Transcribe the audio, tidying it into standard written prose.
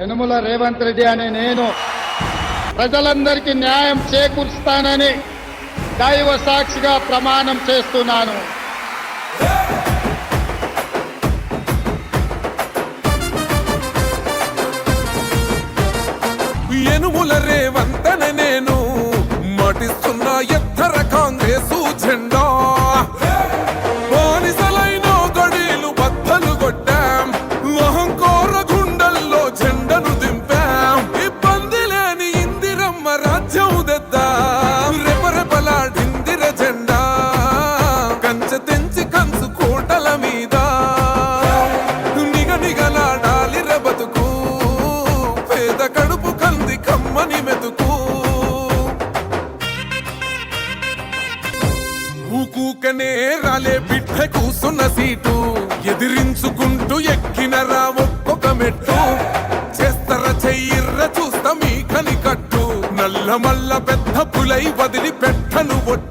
యనుమల రేవంత్ రెడ్డి అనే నేను ప్రజలందరికీ న్యాయం చేకూరుస్తానని దైవ సాక్షిగా ప్రమాణం చేస్తున్నాను. యనుమల రేవంత్ అనే నేను మాటిస్తున్న ఎత్తర కాంగ్రెసు జెండా. బానిసలైన గడీలు బద్దలు కొట్టాం, అహంకార గుండెల్లో జెండను దింపాం. ఇబ్బంది లేని ఇందిరమ్మ రాజ్యం తెద్దాం. రెపరెపలాడిందిర జెండా కంచె తెంచి కంచు కోటల మీద నిగనిగలాడాలి బతుకు. పేద కడుపు కంది కమ్మని మెతుకు. ఊకూకనే రాలే బిడ్డ కూసున్న సీటు, ఎదిరించుకుంటూ ఎక్కినరా ఒక్కొక్క మెట్టు. చేస్తర చెయ్యిర్ర చూస్తా మీ కని కట్టు, నల్ల మల్ల పెద్ద పులై వదిలి పెట్టను ఒట్టు.